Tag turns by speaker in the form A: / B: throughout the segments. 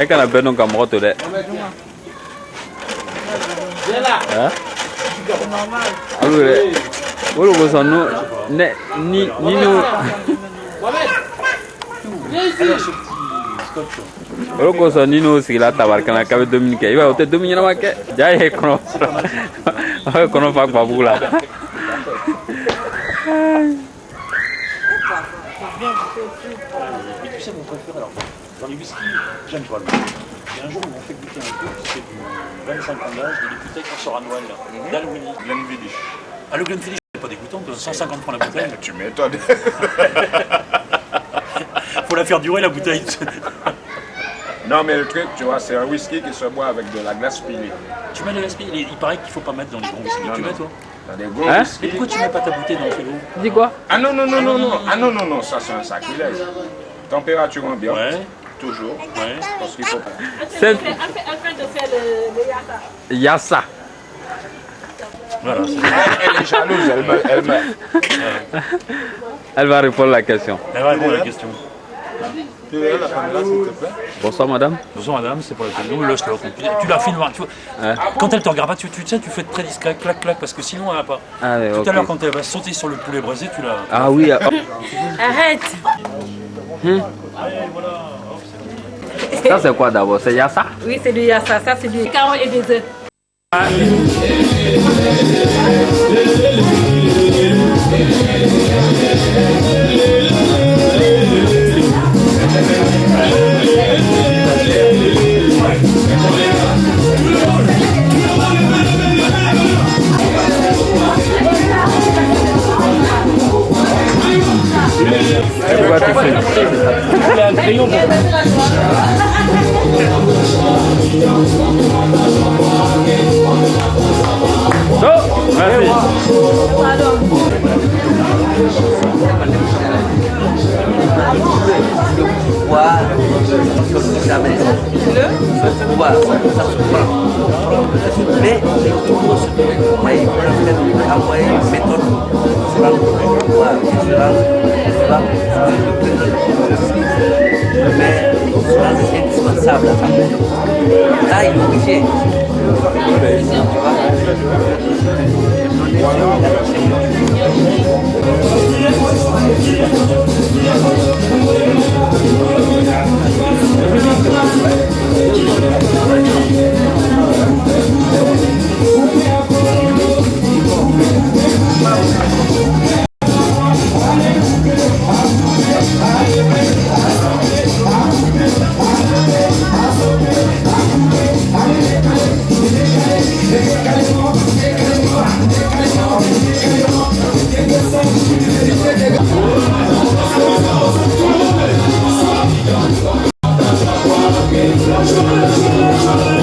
A: E kana bɛn dɔn ka mɔgɔ to dɛ. Olu yɛrɛ olu kosɔn ni olu kosɔn ni n'o sigila tabarikana k'a bɛ dumuni kɛ i b'a ye o tɛ dumuni ɲɛnama kɛ ja ye kɔnɔ aw ye kɔnɔ fa tubabuw la.
B: Mais tu sais mon préféré alors, dans les whisky, j'aime pas le goût. Et un jour ils m'ont fait goûter un truc, c'est du 25 ans d'âge, de bouteilles qu'on sort à Noël, d'Halloween.
C: Glenfiddich.
B: Ah le Glenfiddich, c'est pas dégoûtant, 150 francs la bouteille.
C: Tu m'étonnes.
B: Faut la faire durer la bouteille.
C: Non mais le truc, tu vois, c'est un whisky qui se boit avec de la glace pilée.
B: Tu mets de la glace pilée, il paraît qu'il faut pas mettre dans les gros whisky. Tu mets toi?
C: Dans des gros
A: Hein?
C: whisky.
B: Mais pourquoi tu mets pas ta bouteille dans le frigo?
A: Dis quoi?
C: Ah non, non, non, non, non. Ah non, non, non, ça c'est un sacrilège. Température ambiante.
B: Ouais.
C: Toujours.
B: Ouais.
C: Parce qu'il faut pas.
A: C'est
D: En train de faire le yassa.
A: Yassa.
B: Voilà.
C: Elle est jalouse, elle me...
A: Elle va répondre à la question.
B: Elle va répondre à la question.
A: Bonsoir madame.
B: Bonsoir madame, c'est pour la question. Laisse l'autre. Tu la filmes, tu vois.
A: Ouais.
B: Quand elle te regarde pas, tu sais, tu fais très discret, clac, clac, parce que sinon elle va pas.
A: Ah, ouais,
B: Tout
A: ok.
B: à l'heure, quand elle va sauter sur le poulet braisé, tu la.
A: Ah oui.
D: Arrête.
A: Ça c'est quoi d'abord? C'est Yassa?
D: Oui, c'est du yassa. Ça, c'est du carreau et des œufs.
A: Pourquoi tu fais?
B: Il a un crayon.
A: Oh, merci.
E: Mais il peut envoyer une méthode sur le pouvoir, mais cela c'est indispensable. Là, il est obligé.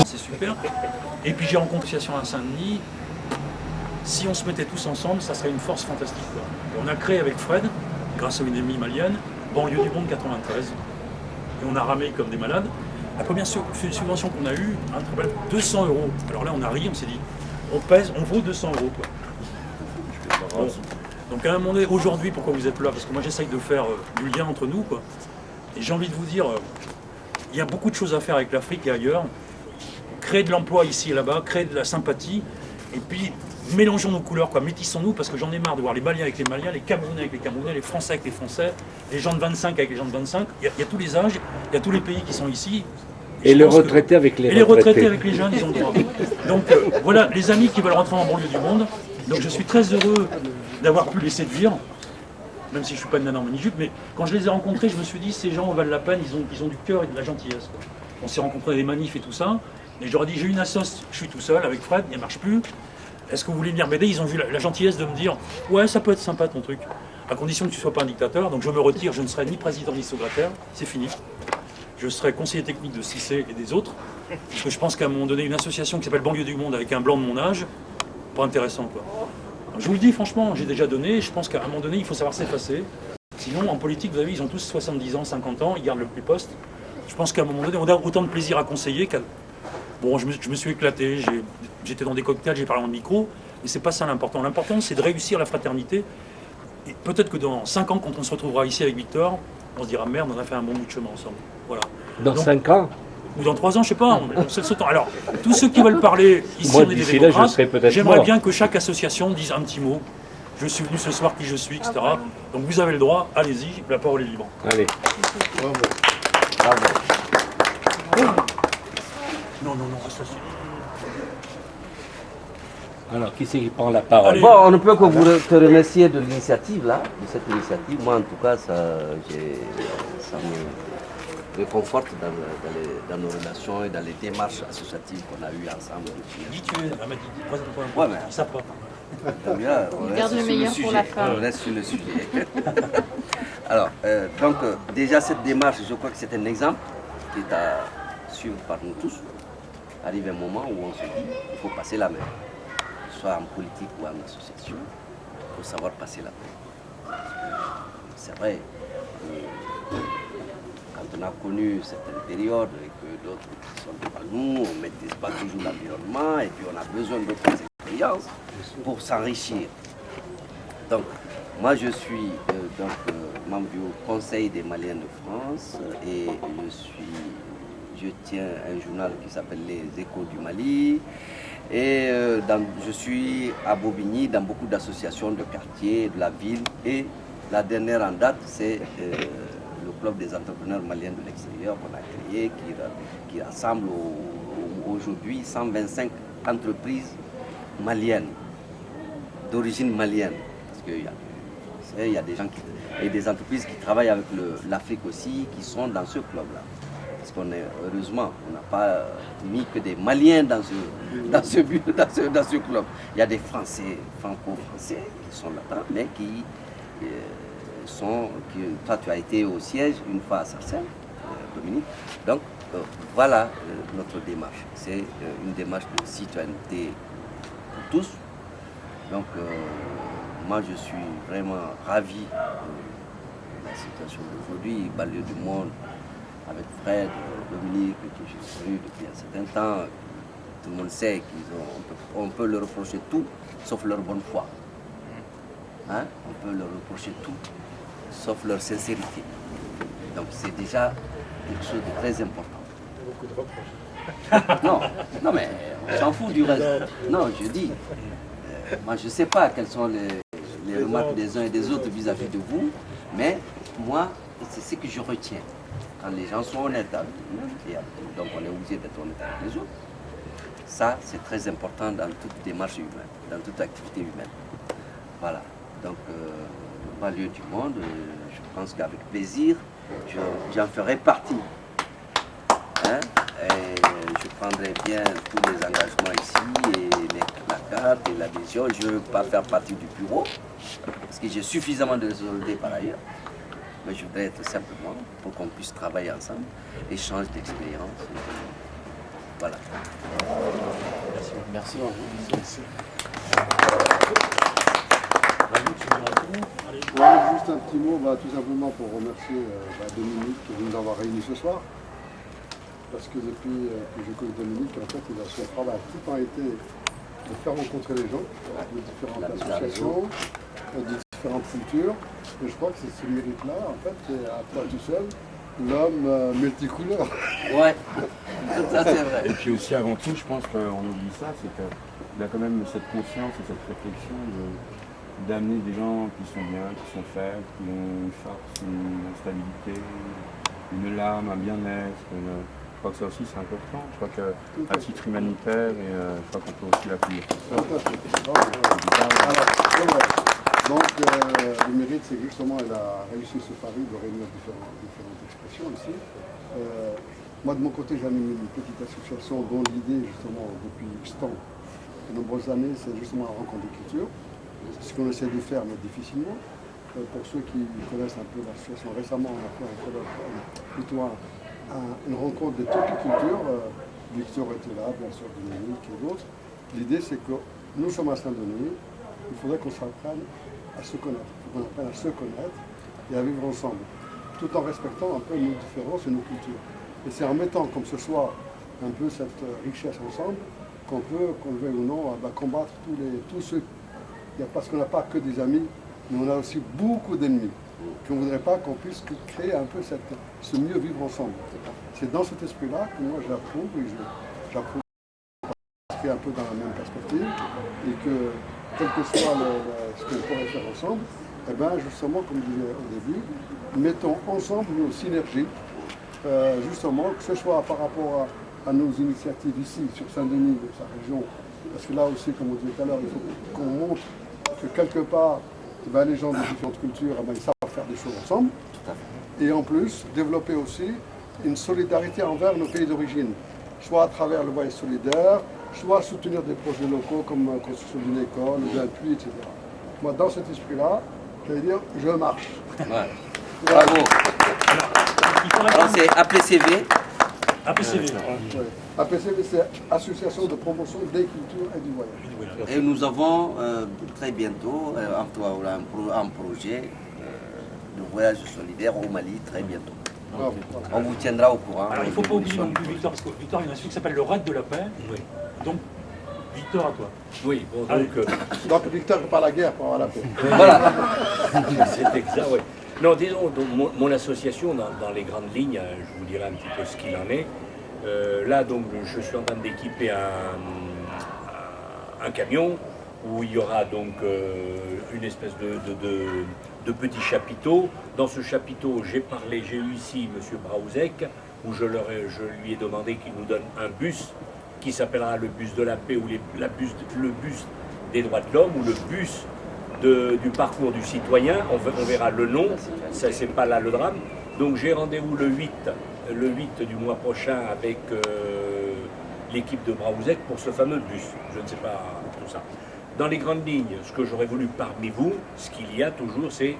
B: C'est super. Et puis j'ai rencontré l'association à Saint-Denis. Si on se mettait tous ensemble, ça serait une force fantastique, quoi. Et on a créé avec Fred, grâce à une amie malienne, Banlieue du Monde 93. Et on a ramé comme des malades. La première subvention qu'on a eue, 200 €. Alors là, on a ri, on s'est dit, on pèse, on vaut 200 €, quoi. Bon. Donc à un moment donné, aujourd'hui, pourquoi vous êtes là? Parce que moi j'essaye de faire du lien entre nous, quoi. Et j'ai envie de vous dire, il y a beaucoup de choses à faire avec l'Afrique et ailleurs. Créer de l'emploi ici et là-bas, créer de la sympathie, et puis mélangeons nos couleurs, quoi. Métissons-nous, parce que j'en ai marre de voir les Maliens avec les Maliens, les Camerounais avec les Camerounais, les Français avec les Français, les gens de 25 avec les gens de 25. Il y a tous les âges, il y a tous les pays qui sont ici.
F: Et les retraités avec les
B: retraités. Et les retraités avec les jeunes, ils ont le droit. Donc voilà, les amis qui veulent rentrer en banlieue du monde. Donc je suis très heureux d'avoir pu les séduire, même si je ne suis pas une nana en mini-jupe, mais quand je les ai rencontrés, je me suis dit, ces gens valent la peine, ils ont du cœur et de la gentillesse, quoi. On s'est rencontrés à des manifs et tout ça, et j'aurais dit, j'ai une assoce, je suis tout seul avec Fred, elle ne marche plus, est-ce que vous voulez venir m'aider? Ils ont vu la gentillesse de me dire, ouais, ça peut être sympa ton truc, à condition que tu ne sois pas un dictateur, donc je me retire, je ne serai ni président ni secrétaire, c'est fini. Je serai conseiller technique de Cissé et des autres, parce que je pense qu'à un moment donné, une association qui s'appelle Banlieue du Monde avec un blanc de mon âge, pas intéressant, quoi. Je vous le dis franchement, j'ai déjà donné, je pense qu'à un moment donné, il faut savoir s'effacer. Sinon, en politique, vous avez vu, ils ont tous 70 ans, 50 ans, ils gardent le poste. Je pense qu'à un moment donné, on a autant de plaisir à conseiller qu'à... Bon, je me suis éclaté, j'étais dans des cocktails, j'ai parlé en micro, mais c'est pas ça l'important. L'important, c'est de réussir la fraternité. Et peut-être que dans 5 ans, quand on se retrouvera ici avec Victor, on se dira merde, on a fait un bon bout de chemin ensemble. Voilà.
F: Dans
B: Donc,
F: 5 ans,
B: ou dans 3 ans, je sais pas, on sait ce temps. Alors, tous ceux qui veulent parler, ici
F: moi
B: on est des
F: d'ici là, je
B: démocrates,
F: serai peut-être
B: j'aimerais
F: mort.
B: bien que chaque association dise un petit mot. Je suis venu ce soir, qui je suis, etc. Donc vous avez le droit, allez-y, la parole est libre.
F: Allez.
B: Non, reste assis.
F: Alors, qui c'est qui prend la parole?
B: Allez.
E: Bon, on ne peut que vous te remercier de l'initiative là, de cette initiative. Moi, en tout cas, ça me réconforte dans nos relations et dans les démarches associatives qu'on a eues ensemble.
B: Dis tu es, elle m'a dit, présente-toi un peu.
E: Ouais, mais
B: Ils savent pas.
E: Bien, on
D: Garde le
E: reste sur
D: meilleur
E: sujet.
D: pour la fin.
E: On reste sur le sujet. Alors, déjà cette démarche, je crois que c'est un exemple qui est à suivre par nous tous. Arrive un moment où on se dit il faut passer la main, soit en politique ou en association, il faut savoir passer la main. C'est vrai, quand on a connu certaines périodes et que d'autres sont devant nous, on ne maîtrise pas toujours l'environnement et puis on a besoin d'autres expériences pour s'enrichir. Donc, moi je suis membre du Conseil des Maliens de France et je tiens un journal qui s'appelle Les Échos du Mali et je suis à Bobigny dans beaucoup d'associations de quartiers, de la ville et la dernière en date c'est le club des entrepreneurs maliens de l'extérieur qu'on a créé qui rassemble aujourd'hui 125 entreprises maliennes, d'origine malienne. Parce qu'il y a des gens et des entreprises qui travaillent avec l'Afrique aussi, qui sont dans ce club-là. Parce heureusement, on n'a pas mis que des Maliens dans ce club. Il y a des Français, franco-français qui sont là-dedans, mais toi tu as été au siège une fois à Sarcelles, Dominique. Donc voilà notre démarche. C'est une démarche de citoyenneté pour tous. Donc moi je suis vraiment ravi de la situation d'aujourd'hui, banlieue du monde, avec Fred, Dominique, que j'ai connu depuis un certain temps. Tout le monde sait qu'on peut leur reprocher tout, sauf leur bonne foi. Hein? On peut leur reprocher tout, sauf leur sincérité. Donc c'est déjà quelque chose de très important.
G: Beaucoup de reproches.
E: Non, mais on s'en fout du reste. Non, je dis, moi je ne sais pas quelles sont les remarques des uns et des autres vis-à-vis de vous, mais moi, c'est ce que je retiens. Quand les gens sont honnêtes avec nous, donc on est obligé d'être honnête avec les autres, ça c'est très important dans toute démarche humaine, dans toute activité humaine. Voilà, donc banlieue du monde, je pense qu'avec plaisir, j'en ferai partie. Hein? Et je prendrai bien tous les engagements ici, et la carte et la vision. Je ne veux pas faire partie du bureau, parce que j'ai suffisamment de résolver par ailleurs. Mais je voudrais être simplement pour qu'on puisse travailler ensemble, échange d'expériences. Voilà.
G: Merci. Juste un petit mot, tout simplement pour remercier Dominique de nous avoir réunis ce soir. Parce que depuis que je connais Dominique, en fait, son travail a tout le temps été de faire rencontrer les gens, de différentes associations, de différentes cultures. Et je crois que c'est ce mérite-là, en fait, à toi tout seul, l'homme multicouleur.
E: Ouais, ça c'est vrai.
H: Et puis aussi avant tout, je pense qu'on oublie ça, c'est qu'il a quand même cette conscience et cette réflexion d'amener des gens qui sont bien, qui sont faibles, qui ont une force, une stabilité, une larme, un bien-être. Je crois que ça aussi c'est important. Je crois qu'à titre humanitaire, et je crois qu'on peut aussi l'appuyer pour ça.
G: Donc le mérite, c'est que justement elle a réussi ce pari de réunir différentes expressions ici. Moi de mon côté, j'anime une petite association dont l'idée justement depuis X temps, de nombreuses années, c'est justement la rencontre des cultures. C'est ce qu'on essaie de faire, mais difficilement. Pour ceux qui connaissent un peu l'association, récemment on a fait un colloque, plutôt une rencontre de toutes les cultures. Victor était là, bien sûr, Dominique et d'autres. L'idée c'est que nous sommes à Saint-Denis, il faudrait qu'on s'apprenne à se connaître. Il faut qu'on apprenne à se connaître et à vivre ensemble, tout en respectant un peu nos différences et nos cultures. Et c'est en mettant comme ce soir un peu cette richesse ensemble qu'on peut, qu'on le veuille ou non, combattre tous ceux. Parce qu'on n'a pas que des amis, mais on a aussi beaucoup d'ennemis. Puis on ne voudrait pas qu'on puisse créer un peu ce mieux vivre ensemble. C'est dans cet esprit-là que moi j'approuve et j'approuve un peu dans la même perspective et que quel que soit ce qu'on pourrait faire ensemble, eh ben justement, comme je disais au début, mettons ensemble nos synergies, justement, que ce soit par rapport à nos initiatives ici, sur Saint-Denis, de sa région, parce que là aussi, comme on disait tout à l'heure, il faut qu'on montre que quelque part, eh ben, les gens de différentes cultures, eh ben, ils savent faire des choses ensemble, et en plus, développer aussi une solidarité envers nos pays d'origine, soit à travers le voyage solidaire, soit soutenir des projets locaux comme la construction d'une école, d'un puits, etc. Moi, dans cet esprit-là, j'allais dire, je marche.
E: Ouais. Bravo. Alors c'est APCV.
B: APCV.
G: Ouais. APCV, c'est Association de promotion des cultures et du voyage.
E: Et nous avons très bientôt un projet de voyage solidaire au Mali, très bientôt. On vous tiendra au courant.
B: Alors il ne faut pas oublier non plus Victor, parce que Victor, il y a un truc qui s'appelle le raid de la paix.
F: Oui.
B: Donc, Victor à toi.
F: Oui, bon,
G: Donc Victor n'est pas la guerre pour avoir la paix.
E: Voilà.
F: c'est exact, oui. Non, disons, donc, mon association, dans les grandes lignes, je vous dirai un petit peu ce qu'il en est. Là, donc, je suis en train d'équiper un camion où il y aura donc une espèce de petit chapiteau. Dans ce chapiteau, j'ai eu ici M. Braouzek, où je lui ai demandé qu'il nous donne un bus qui s'appellera le bus de la paix ou le bus des droits de l'homme ou le bus du parcours du citoyen. On verra le nom, ça c'est pas là le drame. Donc j'ai rendez-vous le 8 du mois prochain avec l'équipe de Braouzek pour ce fameux bus. Je ne sais pas tout ça. Dans les grandes lignes, ce que j'aurais voulu parmi vous, ce qu'il y a toujours, c'est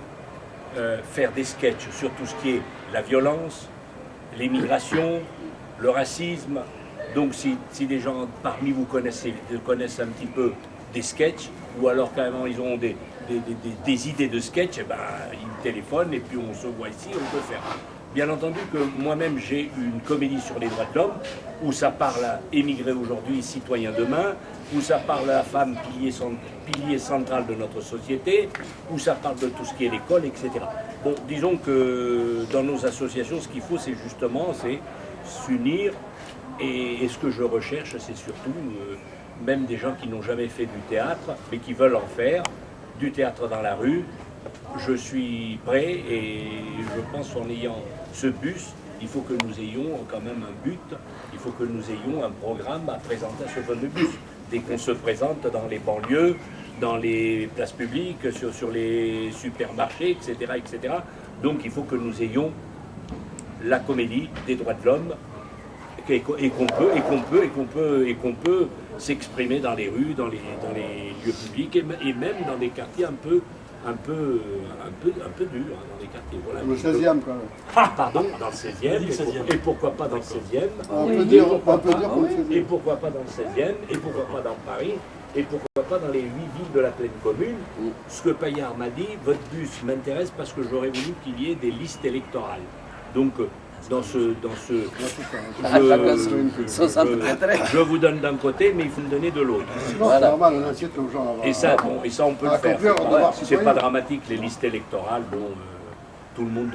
F: faire des sketchs sur tout ce qui est la violence, l'immigration, le racisme. Donc si des gens parmi vous connaissent un petit peu des sketchs, ou alors carrément ils ont des idées de sketch, eh ben, ils me téléphonent et puis on se voit ici, on peut faire. Bien entendu que moi-même j'ai une comédie sur les droits de l'homme, où ça parle à émigrer aujourd'hui, citoyen demain, où ça parle à la femme, pilier central de notre société, où ça parle de tout ce qui est l'école, etc. Bon, disons que dans nos associations, ce qu'il faut, c'est justement s'unir, et ce que je recherche, c'est surtout même des gens qui n'ont jamais fait du théâtre, mais qui veulent en faire, du théâtre dans la rue. Je suis prêt et je pense qu'en ayant ce bus, il faut que nous ayons quand même un but, il faut que nous ayons un programme à présenter à ce fameux bus. Dès qu'on se présente dans les banlieues, dans les places publiques, sur les supermarchés, etc., etc. Donc il faut que nous ayons la comédie des droits de l'homme et qu'on peut s'exprimer dans les rues, dans les lieux publics et même dans des quartiers un peu durs, dans des quartiers. Voilà,
G: Le 16e quand même.
F: Ah, pardon, dans le 16e, et pourquoi pas dans le 16e,
G: On peut dire comme le 16e.
F: et pourquoi pas dans le 16e, et pourquoi pas dans Paris, et pourquoi pas dans les 8 villes de la pleine commune. Ce que Paillard m'a dit, votre bus m'intéresse parce que j'aurais voulu qu'il y ait des listes électorales. Donc, je vous donne d'un côté, mais il faut me donner de l'autre.
G: Non, c'est normal, on incite aux gens à
F: Et ça, on peut le faire. C'est
G: citoyen.
F: pas dramatique, les listes électorales, bon, tout le monde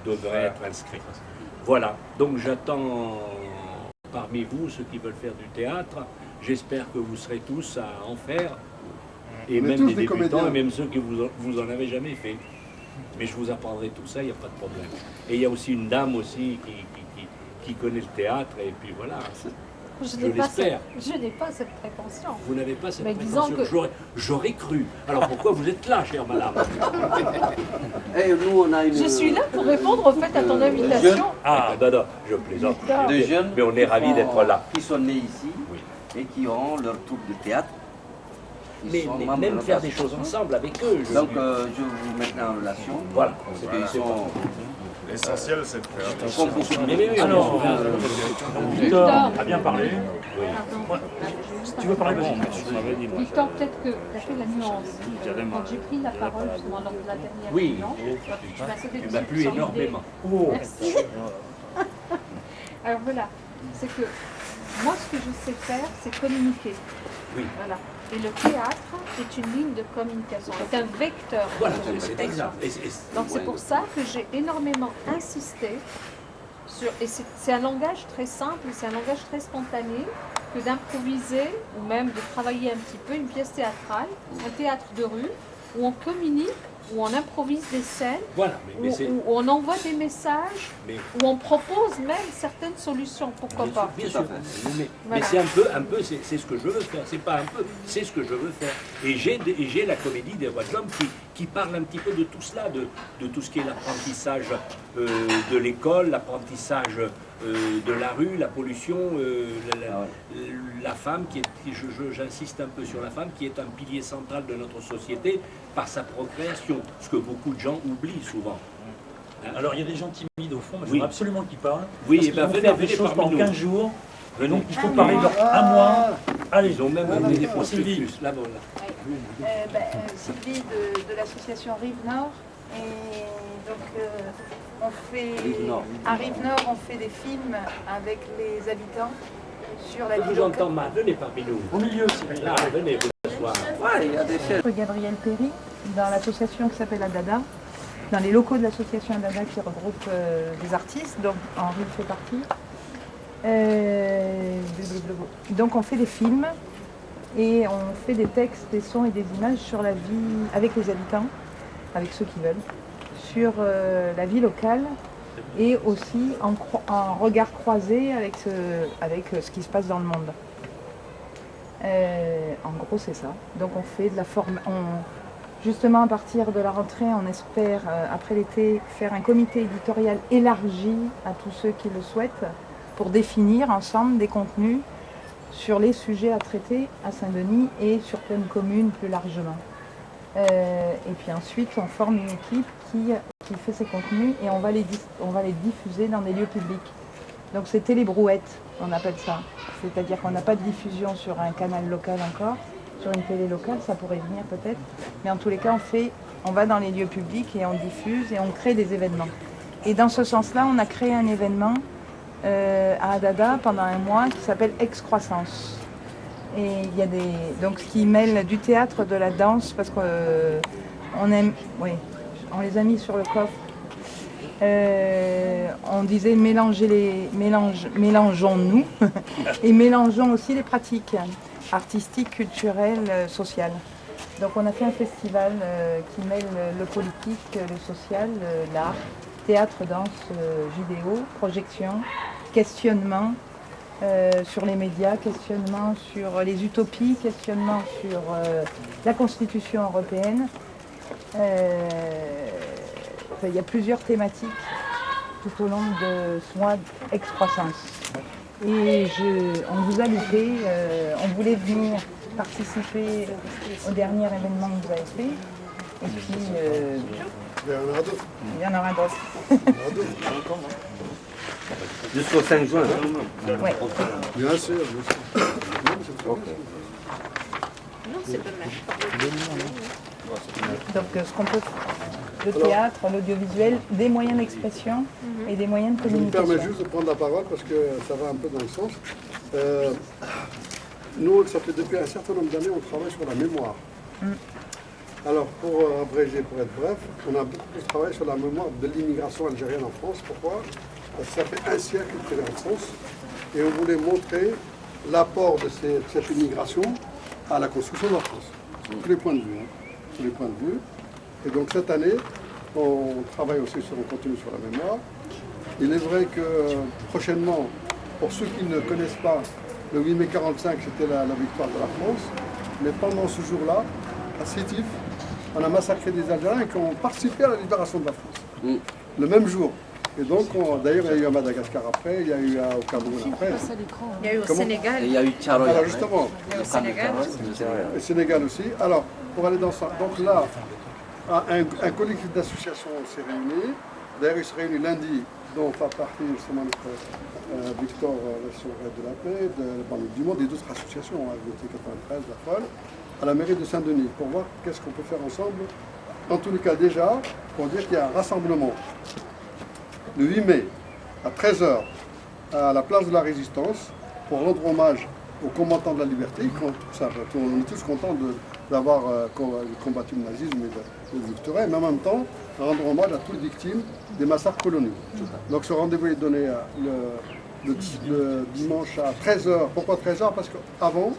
F: devrait être inscrit. Voilà, donc j'attends parmi vous ceux qui veulent faire du théâtre. J'espère que vous serez tous à en faire, et
G: On est
F: même
G: tous
F: des
G: des
F: débutants,
G: comédiens.
F: et même ceux qui vous en avez jamais fait. Mais je vous apprendrai tout ça, il n'y a pas de problème. Et il y a aussi une dame aussi qui connaît le théâtre, et puis voilà. Je l'espère.
I: Je n'ai pas cette prétention.
F: Vous n'avez pas cette
I: Mais disons
F: prétention. J'aurais cru. Alors pourquoi vous êtes là, chère madame?
E: Et nous, on a une...
I: Je suis là pour répondre au fait à ton invitation.
F: Ah, non, je plaisante.
E: de jeunes
F: Mais on est ravis d'être là.
E: qui sont nés ici et qui ont leur troupe de théâtre. Ils
F: Mais
E: sont membres de
F: même
E: notre
F: faire des
E: association.
F: choses ensemble avec eux.
E: Donc je vous mets en relation.
F: Voilà.
E: Ils sont...
C: L'essentiel, c'est de faire.
E: Ils sont beaucoup
F: Mais oui,
B: Alors, Victor a bien parlé.
I: Pardon.
B: Tu veux parler, vas-y.
I: Victor, peut-être que tu as fait la nuance. Quand j'ai pris la parole justement lors de la dernière
F: Oui.
I: réunion, tu m'as sauté
F: Tu
I: dessus
F: m'as plu
I: sans idée.
F: énormément.
I: Merci. Alors voilà, c'est que moi ce que je sais faire, c'est communiquer.
F: Oui.
I: Voilà. Et le théâtre est une ligne de communication, est un vecteur de
F: Voilà, c'est
I: communication.
F: exact.
I: Donc c'est pour ça que j'ai énormément insisté sur, et c'est un langage très simple, c'est un langage très spontané, que d'improviser ou même de travailler un petit peu une pièce théâtrale, un théâtre de rue, où on communique, où on improvise des scènes,
F: Voilà,
I: où on envoie des messages,
F: mais-
I: où on propose même certaines solutions, pourquoi pas.
F: Bien sûr. Mais
I: Voilà.
F: c'est un peu, c'est ce que je veux faire. C'est pas un peu, c'est ce que je veux faire. Et j'ai la comédie des Rois de l'Homme qui parle un petit peu de tout cela, de tout ce qui est l'apprentissage de l'école, l'apprentissage de la rue, la pollution, la femme qui est, j'insiste un peu sur la femme, qui est un pilier central de notre société par sa procréation, ce que beaucoup de gens oublient souvent.
B: Alors il y a des gens timides au fond, mais il
F: Oui.
B: faut absolument qu'ils parlent.
F: Oui,
B: parce
F: et
B: qu'ils
F: ben
B: vont
F: venez,
B: faire des
F: venez
B: choses
F: parmi
B: pendant
F: nous.
B: 15 jours. Et donc il faut
F: Oui.
B: parler leur un mois. Allez,
F: Ils ont même amené des prospectus, là, voilà.
J: Sylvie de l'association Rive Nord. Et donc, on fait, à Rive Nord, on fait des films avec les habitants sur la
F: Je
J: vie
F: vous entends
J: locale.
F: mal, venez parmi nous.
B: au milieu, c'est
F: Là, venez vous asseoir.
J: Gabriel Perry, dans l'association qui s'appelle Adada, dans les locaux de l'association Adada qui regroupe des artistes, dont Henri fait partie. Donc on fait des films et on fait des textes, des sons et des images sur la vie avec les habitants, avec ceux qui veulent, sur la vie locale et aussi en regard croisé avec ce qui se passe dans le monde. En gros, c'est ça. Donc on fait de la forme. Justement, à partir de la rentrée, on espère, après l'été, faire un comité éditorial élargi à tous ceux qui le souhaitent pour définir ensemble des contenus sur les sujets à traiter à Saint-Denis et sur pleine commune plus largement. Et puis ensuite, on forme une équipe qui fait ces contenus et on va les diffuser dans des lieux publics. Donc c'est télébrouette, on appelle ça. C'est-à-dire qu'on n'a pas de diffusion sur un canal local encore, sur une télé locale, ça pourrait venir peut-être. Mais en tous les cas, on va dans les lieux publics et on diffuse et on crée des événements. Et dans ce sens-là, on a créé un événement à Adada pendant un mois qui s'appelle Excroissance. Et il y a donc ce qui mêle du théâtre, de la danse, parce qu'on aime, oui, on les a mis sur le coffre. On disait mélangeons-nous et mélangeons aussi les pratiques artistiques, culturelles, sociales. Donc on a fait un festival qui mêle le politique, le social, l'art, théâtre, danse, vidéo, projection, questionnement sur les médias, questionnement sur les utopies, questionnement sur la Constitution européenne. Il y a plusieurs thématiques tout au long de ce mois Excroissance. Et on vous a loupé, on voulait venir participer au dernier événement que vous avez fait. Et puis, il y en aura d'autres.
E: Jusqu'au 5 juin.
J: Ouais.
G: Bien sûr.
I: Non, c'est pas mal.
J: Donc, ce qu'on peut, le théâtre, l'audiovisuel, des moyens d'expression et des moyens de
G: Je me
J: communication.
G: permets juste de prendre la parole parce que ça va un peu dans le sens. Nous, ça fait depuis un certain nombre d'années, on travaille sur la mémoire. Alors, pour abréger, pour être bref, on a beaucoup plus travaillé sur la mémoire de l'immigration algérienne en France. Pourquoi? Parce que ça fait un siècle qu'elle est en France et on voulait montrer l'apport de cette immigration à la construction de la France. Sur tous les points de vue. Tous les points de vue. Et donc cette année, on travaille aussi sur un contenu sur la mémoire. Il est vrai que prochainement, pour ceux qui ne connaissent pas, le 8 mai 45, c'était la victoire de la France. Mais pendant ce jour-là, à Sétif, on a massacré des Algériens qui ont participé à la libération de la France. Le même jour. Et donc, d'ailleurs, il y a eu à Madagascar après, il y a eu au Cameroun après.
D: Il y a eu au Sénégal.
E: Et il y a eu Tcharoy.
G: Alors justement,
D: Il y a eu au Sénégal.
G: le Sénégal aussi. Alors, pour aller dans ça, donc là, un collectif d'associations s'est réuni. D'ailleurs, il se réunit lundi, dont fait partie justement notre Victor de la Paix, de la Banlieue du Monde et d'autres associations, LVT 93, la FOL, à la mairie de Saint-Denis, pour voir qu'est-ce qu'on peut faire ensemble. En tous les cas, déjà, pour dire qu'il y a un rassemblement le 8 mai à 13h à la place de la Résistance pour rendre hommage aux combattants de la liberté. On est tous contents d'avoir combattu le nazisme et de victorer, mais en même temps, rendre hommage à toutes les victimes des massacres coloniaux. Donc ce rendez-vous est donné le dimanche à 13h. Pourquoi 13h? Parce qu'avant,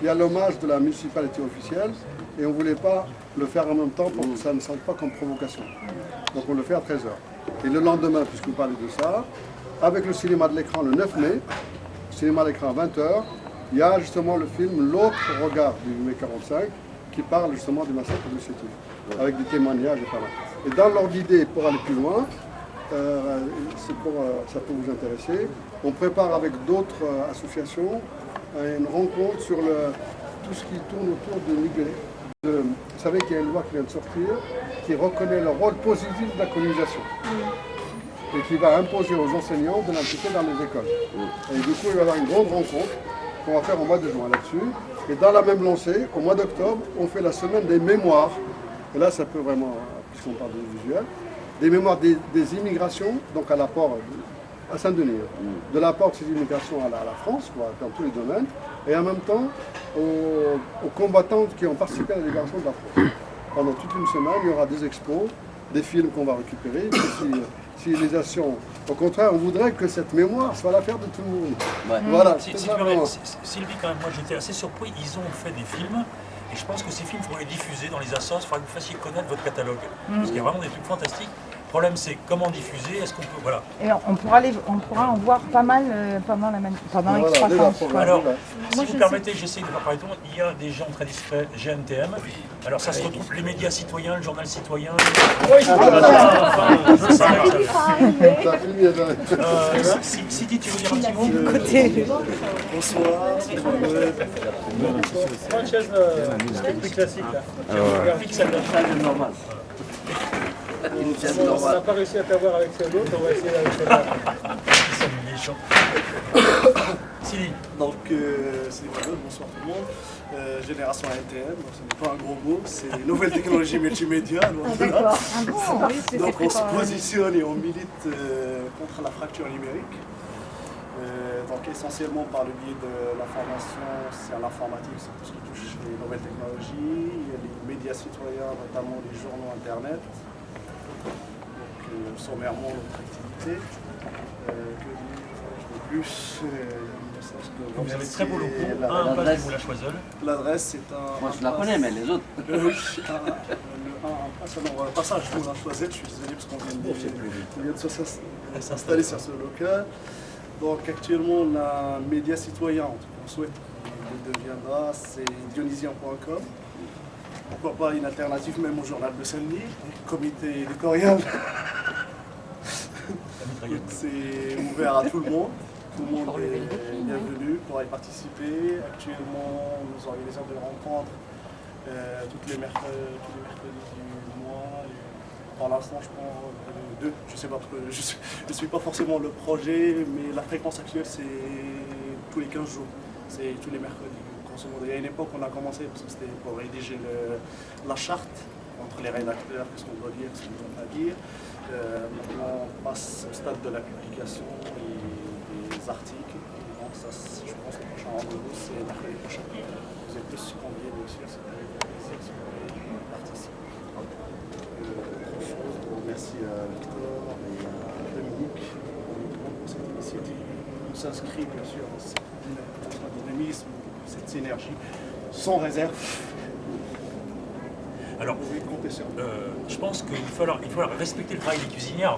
G: il y a l'hommage de la municipalité officielle et on ne voulait pas le faire en même temps pour que ça ne semble pas comme provocation. Donc on le fait à 13h. Et le lendemain, puisque vous parlez de ça, avec le cinéma de l'écran le 9 mai, cinéma de l'écran à 20h, il y a justement le film L'autre regard du mai 45 qui parle justement du massacre de Sétif, avec des témoignages et pas mal. Et dans l'ordre d'idée, pour aller plus loin, ça peut vous intéresser, on prépare avec d'autres associations une rencontre sur tout ce qui tourne autour de l'IBL. Vous savez qu'il y a une loi qui vient de sortir qui reconnaît le rôle positif de la colonisation et qui va imposer aux enseignants de l'impliquer dans les écoles. Et du coup, il va y avoir une grande rencontre qu'on va faire au mois de juin là-dessus. Et dans la même lancée, au mois d'octobre, on fait la semaine des mémoires. Et là, ça peut vraiment, puisqu'on parle de visuel, des mémoires des immigrations, donc à l'apport à Saint-Denis, de l'apport de ces immigrations à la France, quoi, dans tous les domaines, et en même temps aux combattants qui ont participé à la libération de la France. Pendant toute une semaine, il y aura des expos, des films qu'on va récupérer, des civilisations. Au contraire, on voudrait que cette mémoire soit l'affaire de tout le monde.
E: Ouais.
G: Voilà.
B: Sylvie, quand même, moi j'étais assez surpris, ils ont fait des films. Et je pense que ces films, il faudrait les diffuser dans les assos, il faudrait que vous fassiez connaître votre catalogue. Parce qu'il y a vraiment des trucs fantastiques. Le problème, c'est comment diffuser, est-ce qu'on peut... Voilà.
J: Et on pourra en voir pas mal pendant Extra France.
B: Alors, si vous permettez, j'essaie de faire parler tout le monde. Il y a des gens très discrets, GNTM. Alors ça se retrouve, les médias citoyens, le journal citoyen... Sidi, tu veux dire un petit mot?
K: Bonsoir. Prends une chaise plus classique là.
E: normal.
K: On n'a pas réussi à t'avoir avec celle d'autre, on va essayer avec celle-là.
B: Sidi.
K: Donc, c'est bonsoir tout le monde. Génération ANTM, donc ce n'est pas un gros mot, c'est nouvelle technologie multimédia. Donc on se positionne et on milite contre la fracture numérique. Donc essentiellement par le biais de la formation, c'est à l'informatique, c'est tout ce qui touche les nouvelles technologies, il y a les médias citoyens, notamment les journaux internet. Donc sommairement notre activité. Plus,
B: vous avez très beau logo, un place pour la Choiseul.
K: L'adresse c'est un...
E: Moi je la connais, mais les autres...
K: un passage pour la Choiseul, je suis désolé parce qu'on vient de s'installer sur ce local. Donc actuellement on a un média citoyen, en tout cas on souhaite qu'il deviendra, c'est dionysien.com. Pourquoi pas une alternative même au journal de Saint-Denis, comité éditorial. C'est ouvert à tout le monde. Tout le monde est bienvenu pour y participer. Actuellement, nous organisons des rencontres tous les mercredis du mois. Par l'instant, je prends deux. Je ne sais pas, parce que je ne suis pas forcément le projet, mais la fréquence actuelle, c'est tous les 15 jours. C'est tous les mercredis. Il y a une époque, on a commencé parce que c'était pour rédiger la charte entre les rédacteurs, qu'est-ce qu'on doit dire, qu'est-ce qu'on ne doit pas dire. Maintenant, on passe au stade de la publication et des articles. Et donc, ça, je pense que le prochain rendez-vous, c'est mercredi prochain. Vous êtes tous conviés, bien sûr, c'est avec plaisir si vous voulez participer. Autre chose, merci à Victor et à Dominique pour cette initiative. On s'inscrit, bien sûr, dans ce dynamisme, cette synergie, sans réserve.
B: Alors, je pense qu'il va falloir respecter le travail des cuisinières.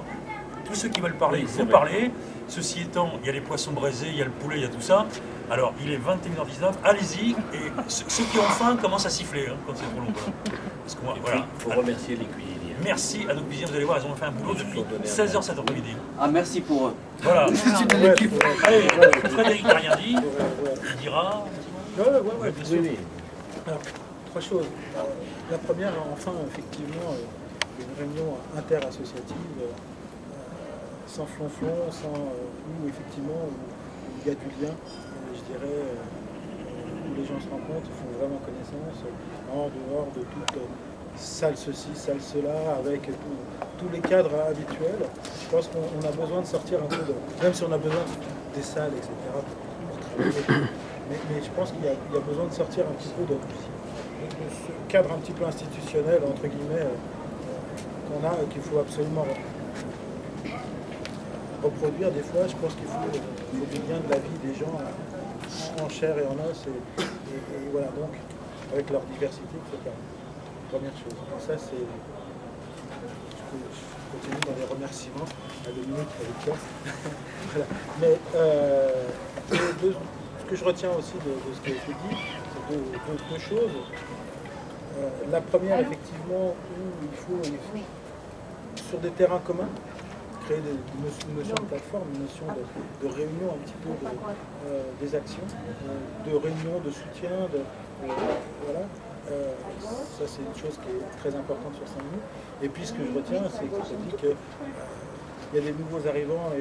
B: Tous ceux qui veulent parler, il faut parler. Ceci étant, il y a les poissons braisés, il y a le poulet, il y a tout ça. Alors, il est 21h19, allez-y. Et ceux qui ont faim commencent à siffler quand c'est trop long. Parce que voilà.
F: Il faut remercier les cuisinières.
B: Merci à nos cuisinières, vous allez voir, elles ont fait un boulot depuis 16h cet après-midi.
E: Ah, merci pour eux.
B: Voilà. Allez, Frédéric n'a rien dit. Il dira.
K: Ouais, bien sûr. Alors, trois choses. La première, enfin, effectivement, une réunion interassociative, sans flonflon, où effectivement, où il y a du lien, je dirais, où les gens se rencontrent, font vraiment connaissance, en dehors de toute salle ceci, salle cela, avec tous les cadres habituels. Je pense qu'on a besoin de sortir un peu même si on a besoin des salles, etc., pour travailler.
L: Mais je pense qu'il y a besoin de sortir un petit peu de ce cadre un petit peu institutionnel, entre guillemets, qu'on a, qu'il faut absolument reproduire. Des fois, je pense qu'il faut du bien de la vie des gens en chair et en os. Et voilà, donc, avec leur diversité, c'est la première chose. Et ça, c'est... Je continue dans les remerciements à Dominique avec toi. Voilà. Mais ce que je retiens aussi de ce qui a été dit, c'est deux choses. La première, effectivement, où il faut sur des terrains communs, créer une notion de plateforme, une notion de réunion un petit peu des actions, de réunion, de soutien, voilà. Ça, c'est une chose qui est très importante sur Saint-Denis. Et puis, ce que je retiens, c'est que ça dit qu'il y a des nouveaux arrivants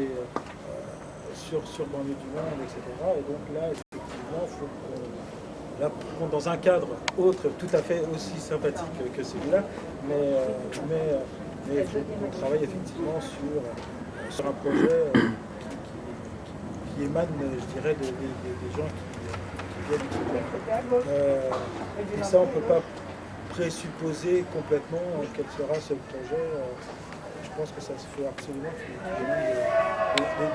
L: sur banlieue du monde, etc. Et donc là, effectivement, il faut qu'on, dans un cadre autre, tout à fait aussi sympathique que celui-là, mais il faut qu'on travaille effectivement sur un projet qui émane, je dirais, des gens qui viennent du terrain. Et ça, on ne peut pas présupposer complètement quel sera ce projet. Je pense que ça se fait absolument qu'il y ait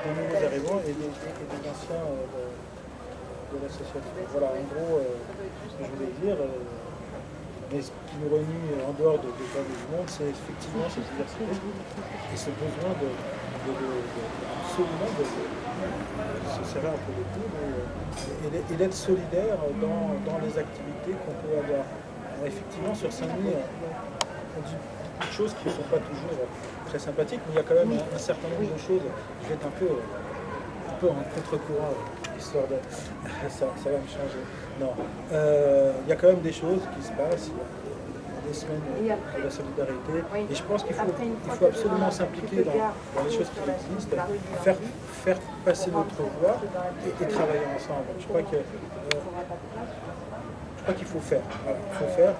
L: des nouveaux arrivants et des anciens de l'association. Voilà, en gros, ce que je voulais dire. Mais ce qui nous réunit en dehors de du monde, c'est effectivement cette diversité et ce besoin absolument de se serrer un peu les coudes et d'être solidaire dans les activités qu'on peut avoir. Alors effectivement, sur Saint-Denis, on dit beaucoup de choses qui ne sont pas toujours très sympathiques, mais il y a quand même un certain nombre de choses. Je vais être un peu en contre-courant, histoire de... ça va me changer. Non. Il y a quand même des choses qui se passent. Il y a des semaines de la solidarité. Et je pense qu'il faut absolument s'impliquer dans les choses qui existent, faire passer notre voix et travailler ensemble. Je crois qu'il faut faire. Voilà, il faut faire.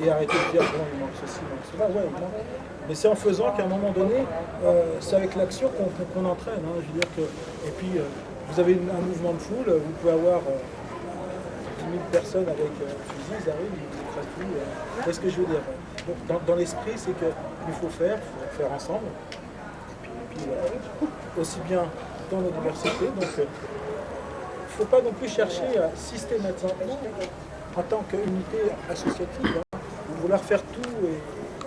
L: Et arrêter de dire, bon, il manque ceci, il manque cela. Ouais, il manque. Mais c'est en faisant qu'à un moment donné, c'est avec l'action qu'on entraîne. Hein. Je veux dire que, et puis, vous avez un mouvement de foule, vous pouvez avoir 10 000 personnes avec un fusil, ils arrivent, ils écrasent tout. Vous voyez ce que je veux dire? Donc, dans l'esprit, c'est qu'il faut faire ensemble. Et puis aussi bien dans nos diversités. Donc, il ne faut pas non plus chercher à systématiquement, en tant qu'unité associative, vouloir faire tout et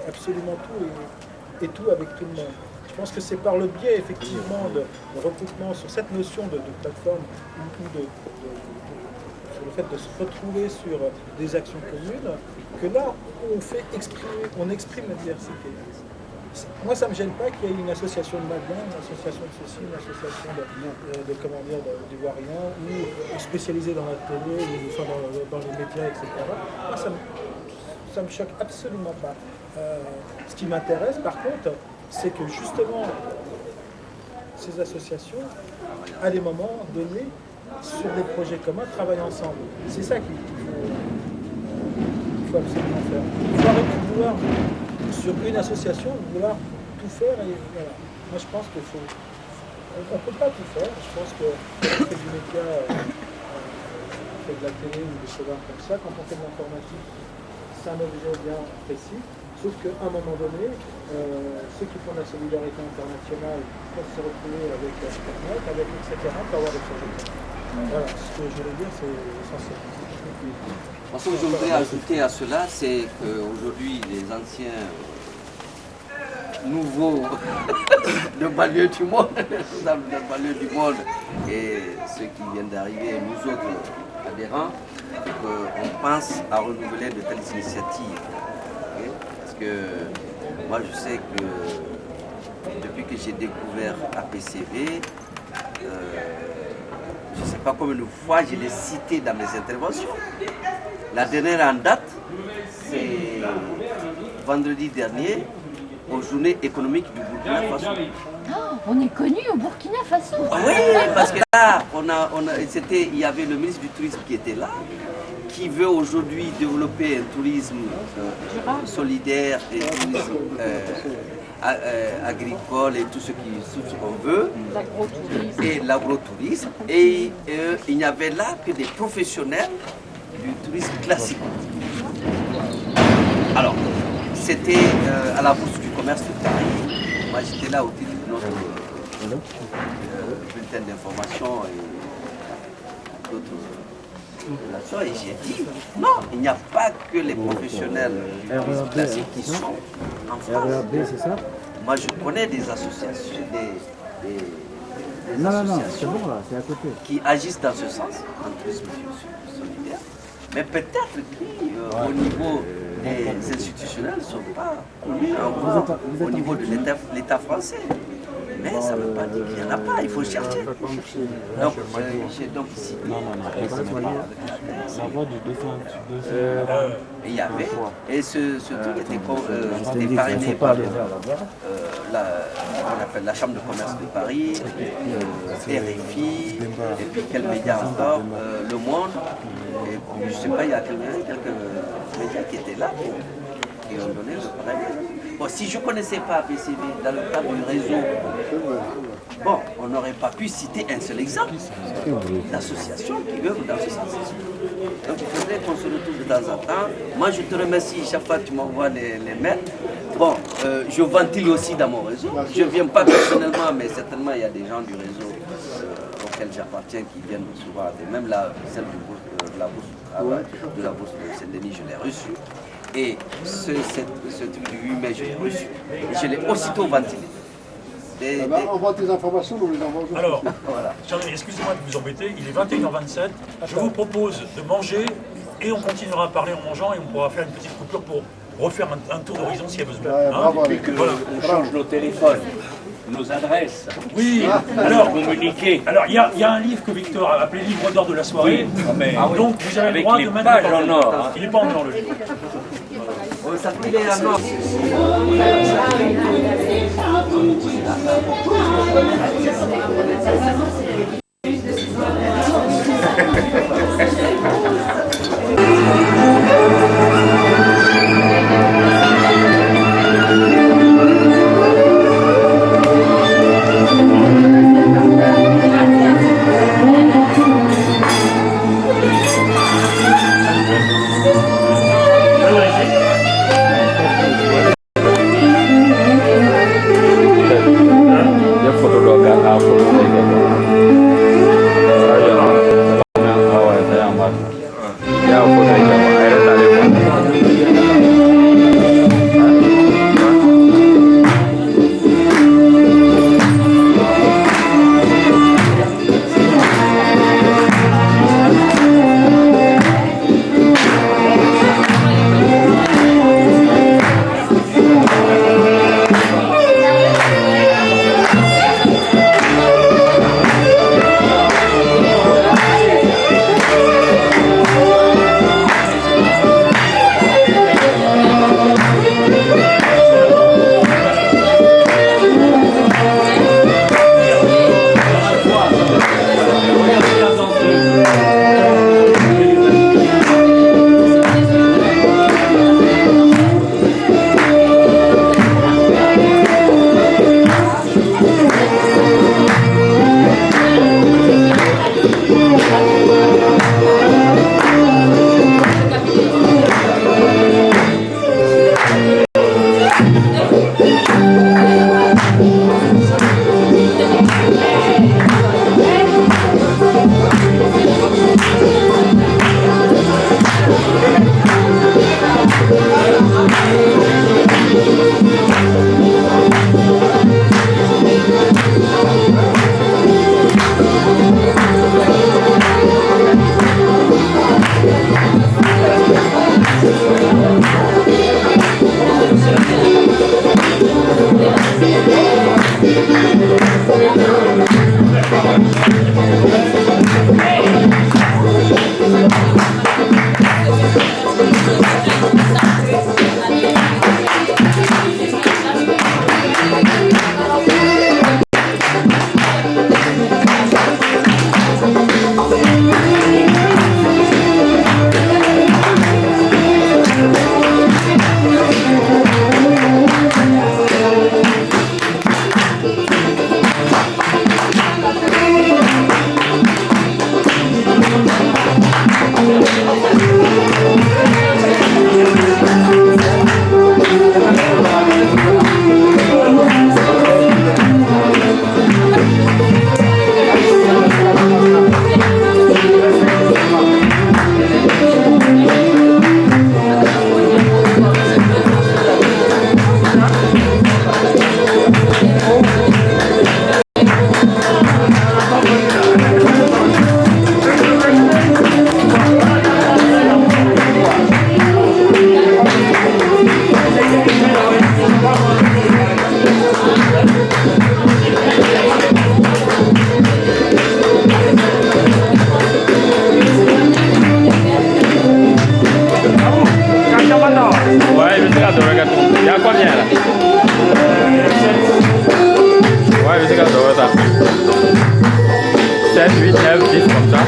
L: absolument tout et tout avec tout le monde. Je pense que c'est par le biais effectivement de recoupement sur cette notion de plateforme ou sur le fait de se retrouver sur des actions communes que là on exprime la diversité. Moi ça ne me gêne pas qu'il y ait une association de Maliens, une association de ceci, une association d'Ivoiriens ou spécialisée dans la télé ou dans les médias, etc. Moi ça me choque absolument pas. Ce qui m'intéresse par contre, c'est que justement ces associations, à des moments donnés, sur des projets communs, travaillent ensemble. C'est ça qu'il faut absolument faire. Il faut arrêter de vouloir, sur une association, vouloir tout faire. Et voilà. Moi je pense qu'il faut... On ne peut pas tout faire. Je pense qu'on fait du média, on fait de la télé ou des choses comme ça. Quand on fait de l'informatique, c'est un objet bien précis. Sauf qu'à un moment donné, ceux qui font de la solidarité internationale peuvent se retrouver avec Internet, avec etc., pour avoir des projets. Voilà, ce que je voulais dire, c'est essentiel.
E: Ce que je voudrais ajouter à cela, c'est qu'aujourd'hui, les anciens nouveaux de banlieue du monde, et ceux qui viennent d'arriver, nous autres adhérents, on pense à renouveler de telles initiatives. Parce que moi je sais que depuis que j'ai découvert APCV, je ne sais pas combien de fois je l'ai cité dans mes interventions. La dernière en date, c'est vendredi dernier, aux journées économiques du Burkina Faso.
M: Oh, on est connu au Burkina Faso.
E: Oui, parce que là, il y avait le ministre du Tourisme qui était là, qui veut aujourd'hui développer un tourisme solidaire et un tourisme agricole et tout ce qu'on veut,
I: L'agro-tourisme.
E: et l'agrotourisme. Et il n'y avait là que des professionnels du tourisme classique. Alors, c'était à la Bourse du commerce de Paris. Moi, j'étais là au titre de notre bulletin d'information et d'autres relations. Et j'ai dit, non, il n'y a pas que les professionnels du tourisme classique qui sont en France.
N: c'est ça?
E: Moi, je connais des associations, des
N: Non, c'est
E: associations
N: bon là, c'est à côté.
E: qui agissent dans ce sens, en tourisme solidaire. Mais peut-être qu'au niveau des institutionnels ne sont pas connus encore au niveau de l'État français. Mais ça ne veut pas dire qu'il n'y en a pas, il faut chercher. Donc, j'ai donc ici.
N: La voie du 200.
E: Il y avait, et ce truc était parrainé par on appelle la Chambre de commerce de Paris, RFI, et puis quels médias encore, Le Monde, et puis, je ne sais pas, il y a quelques médias qui étaient là, qui ont donné le parrainage. Bon, si je ne connaissais pas BCV dans le cadre du réseau, bon, on n'aurait pas pu citer un seul exemple d'associations qui œuvrent dans ce sens. Donc il faudrait qu'on se retrouve de temps en temps. Moi je te remercie, chaque fois que tu m'envoies les mails. Bon, je ventile aussi dans mon réseau. Je ne viens pas personnellement, mais certainement il y a des gens du réseau auxquels j'appartiens qui viennent me recevoir. Et même celle de la bourse du travail, de la bourse de Saint-Denis, je l'ai reçue. Et ce truc du 8 mai, je l'ai reçu. Et je l'ai aussitôt ventilé.
G: On voit tes informations, nous les envoie aujourd'hui.
B: Alors,
E: voilà.
B: Excusez-moi de vous embêter, il est 21h27. Je vous propose de manger et on continuera à parler en mangeant et on pourra faire une petite coupure pour refaire un tour d'horizon s'il y a besoin.
F: Et puis on change nos téléphones, nos adresses.
B: Oui, alors, communiquer. Alors, il y a un livre que Victor a appelé Livre d'or de la soirée. Donc, vous avez le droit de mettre
F: pages en or.
B: Il n'est pas en or, le livre.
E: Il est en or.
A: 7, 8, 9, 10 comme ça.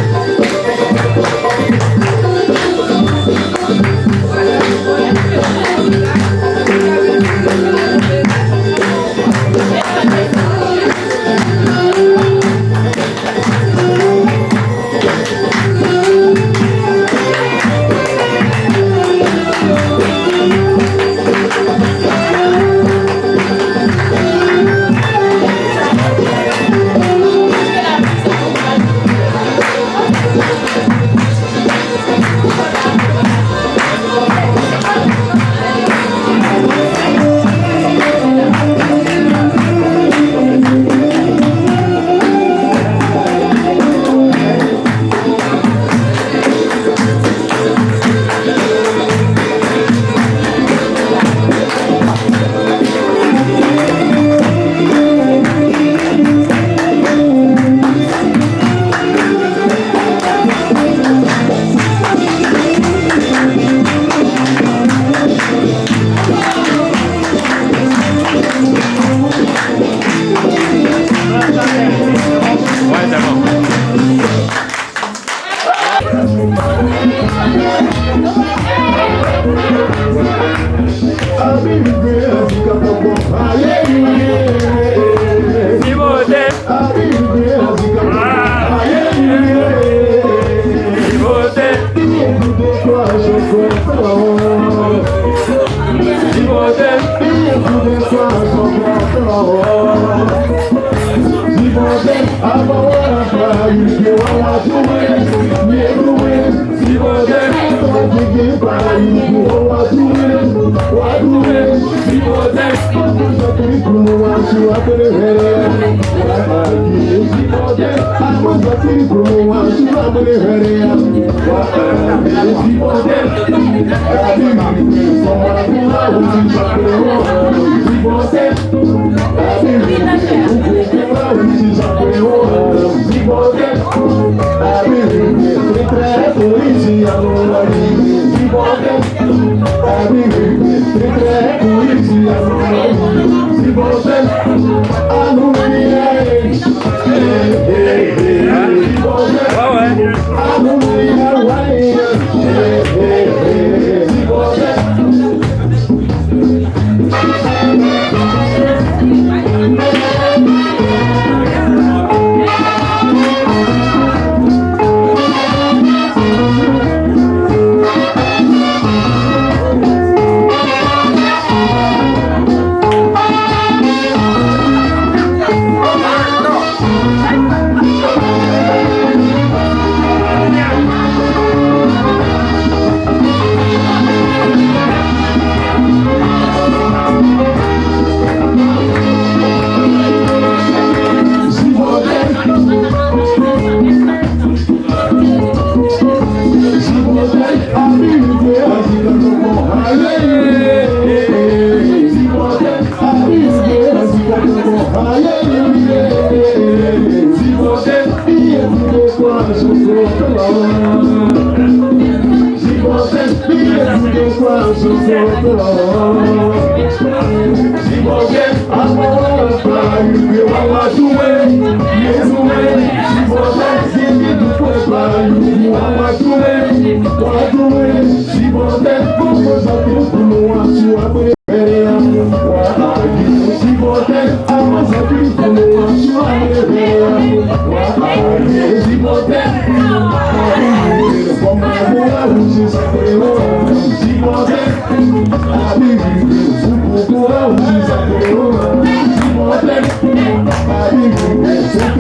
O: Thank you.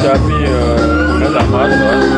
A: Tu as mis la masse,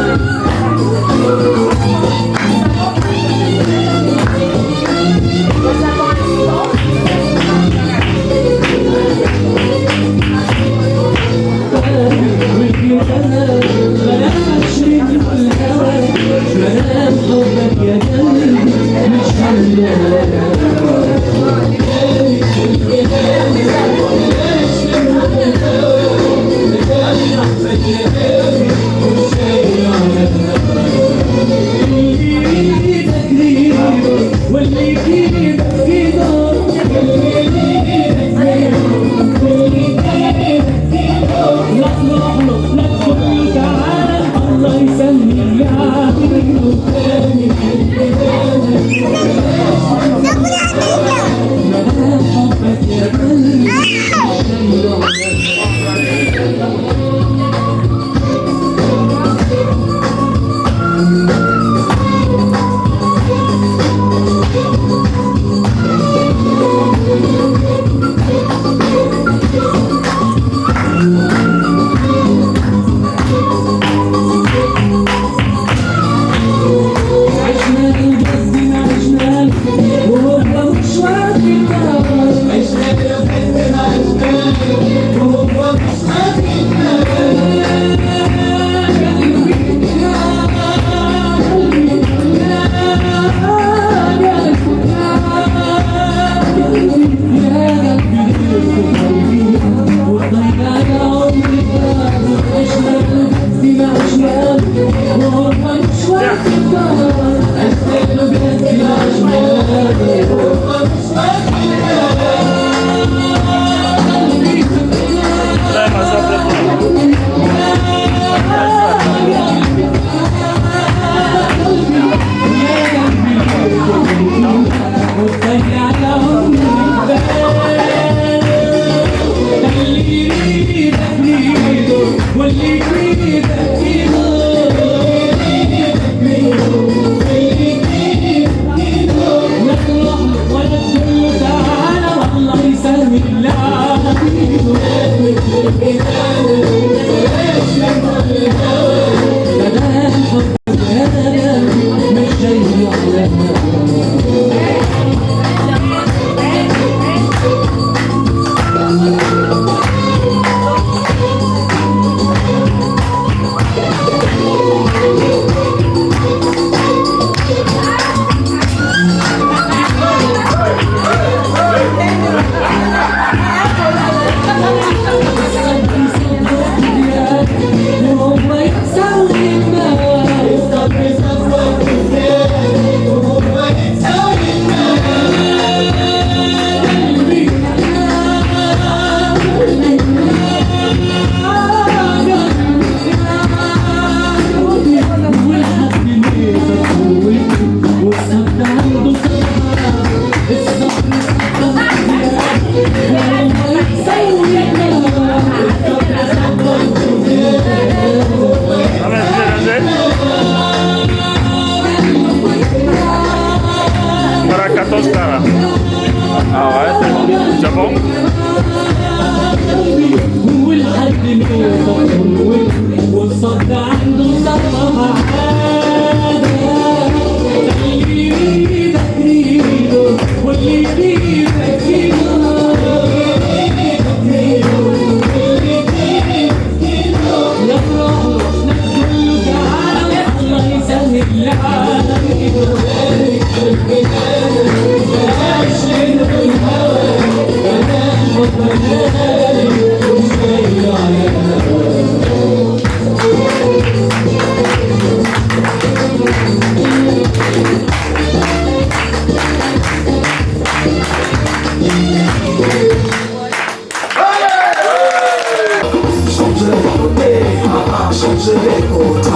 O: changer les côtés,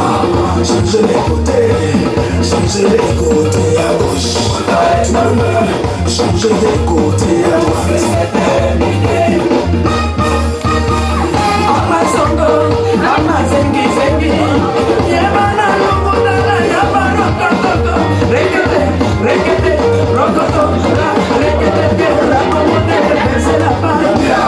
O: changer les côtés, changer les côtés à gauche, changer les côtés à droite. Amazongo, Amazengi, Zengi, Yamana, Lomodala, Yamana, Rokoto, Rekete, Rekete, Rokoto, Rekete, Rakomote, c'est la paria.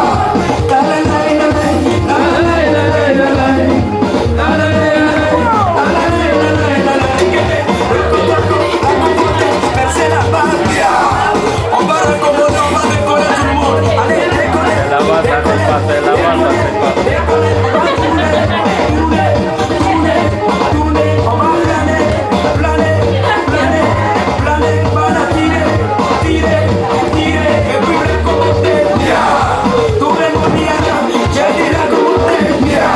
O: On va recommander, on va décoller tout le monde. Allez, décoller.
A: La base, ça se passe, la base, ça se passe.
O: On va planer, planer, planer, planer, para tirer, tirer, tirer, et puis recommander. Tourner mon diana, j'ai dit recommander.
A: Ya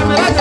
A: camera.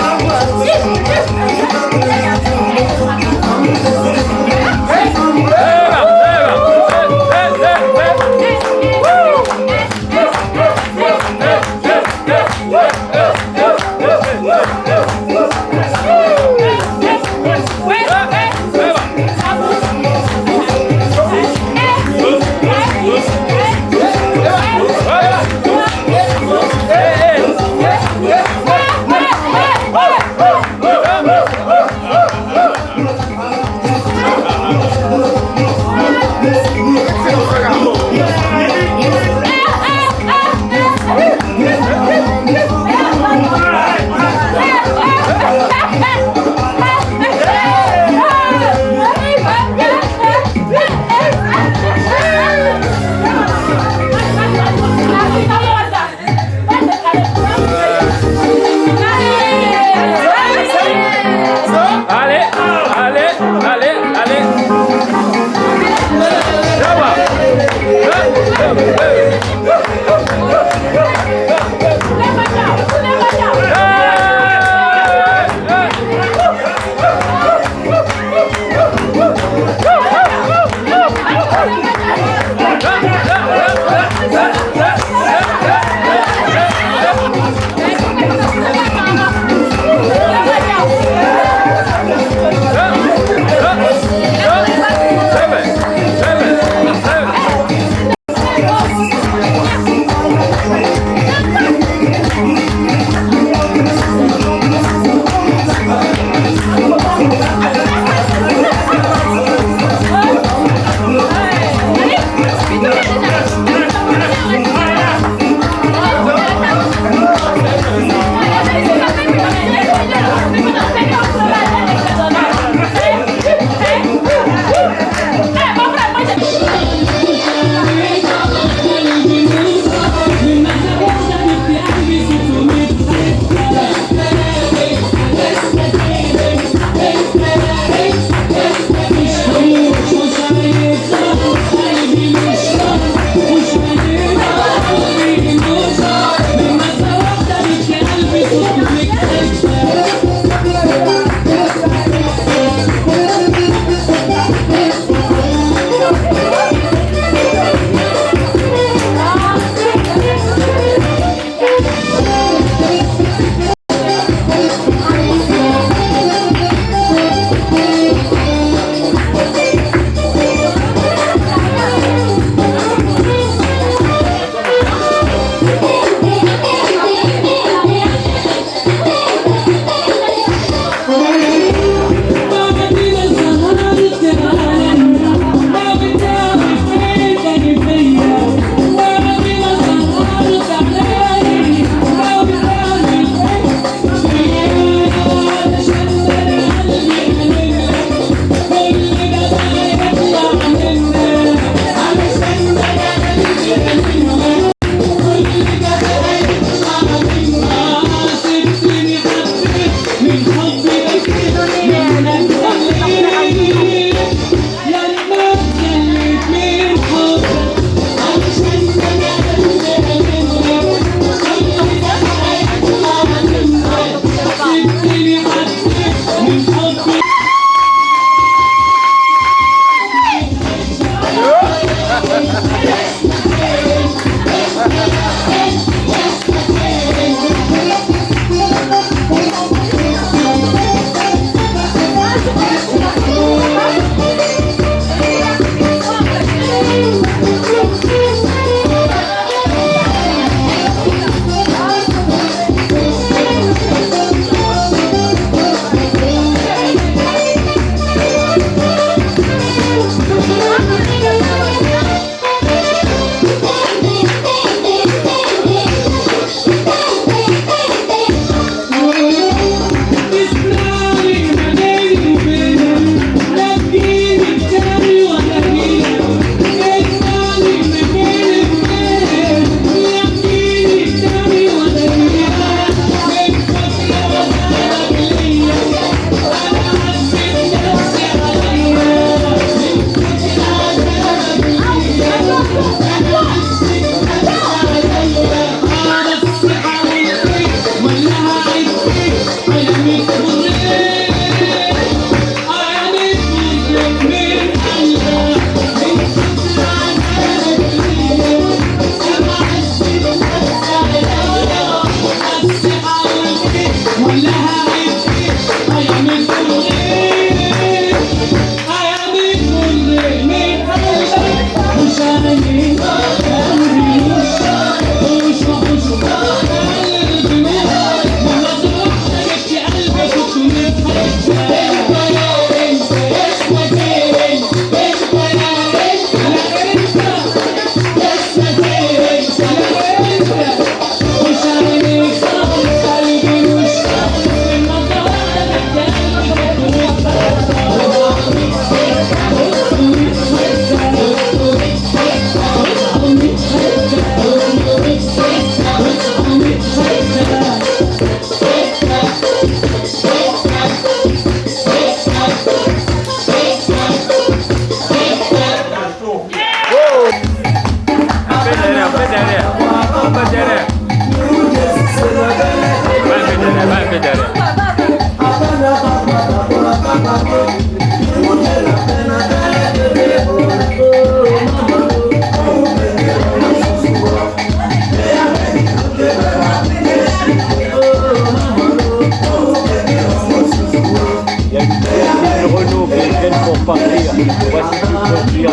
F: Voici tout pour dire.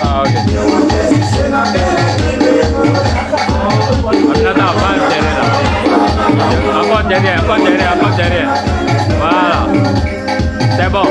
A: Ah, ok. Attends, encore derrière. Voilà. C'est bon.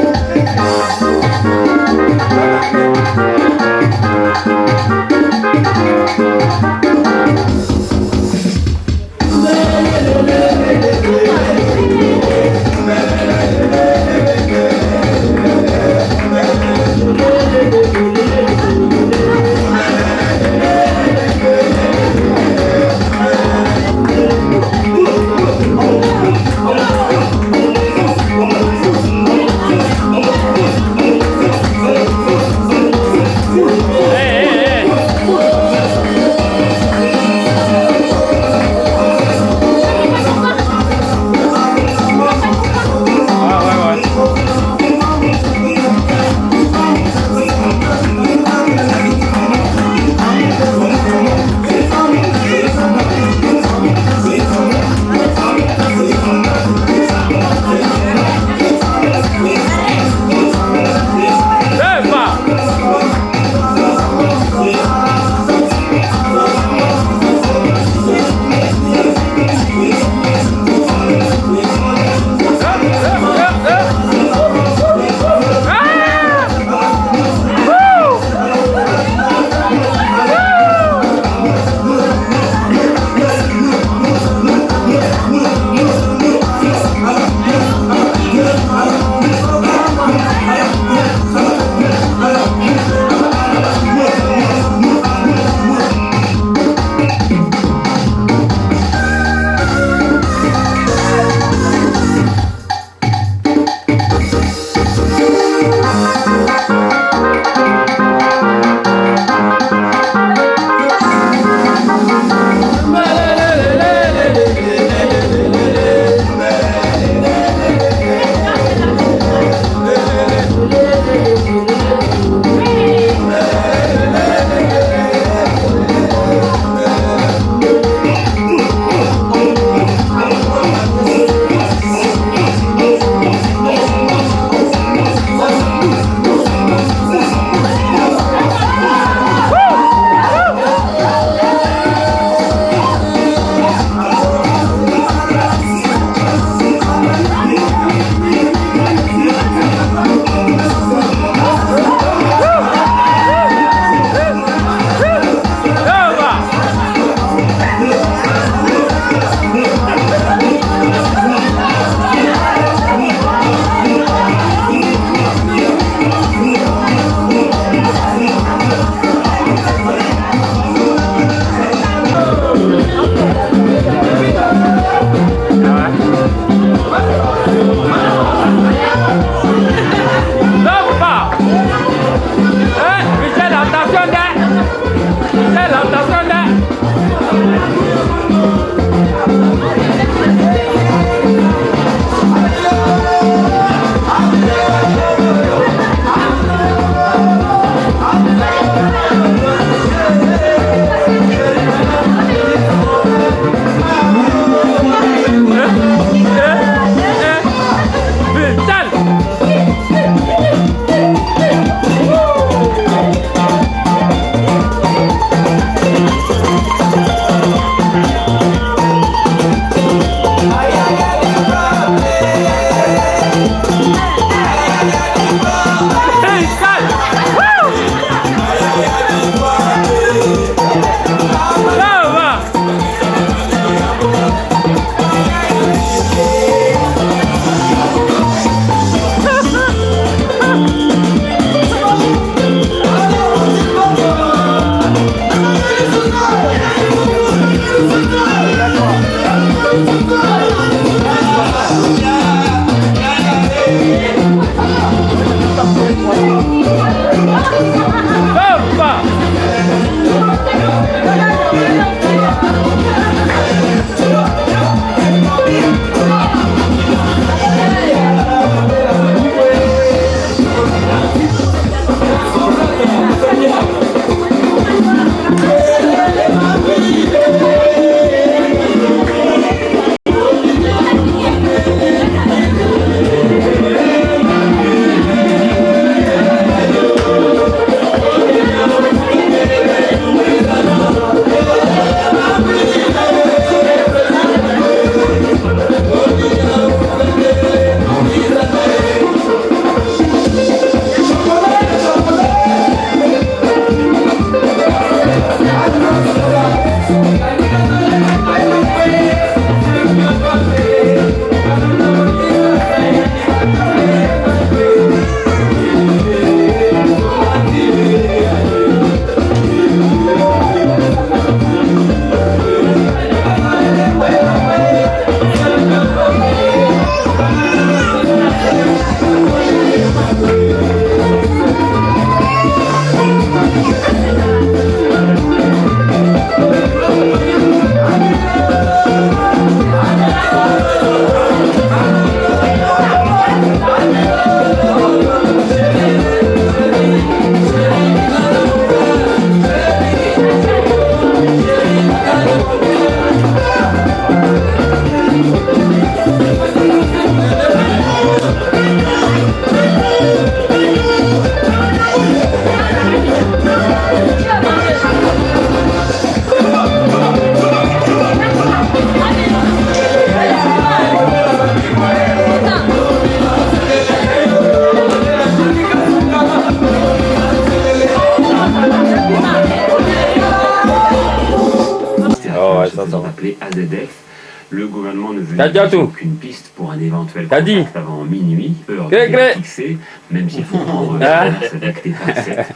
P: appelé AZF. Le gouvernement ne veut aucune piste pour un éventuel contact avant minuit, heure fixée, même s'il faut prendre s'adapter à cette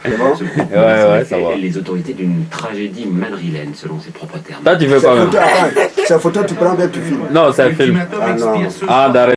P: les autorités d'une tragédie madrilène, selon ses propres termes.
A: Toi, tu veux pas même.
G: Sa photo, tu prends bien, tu filmes.
A: Non, c'est un film.
G: Ah non.
A: Ah, d'arrêt.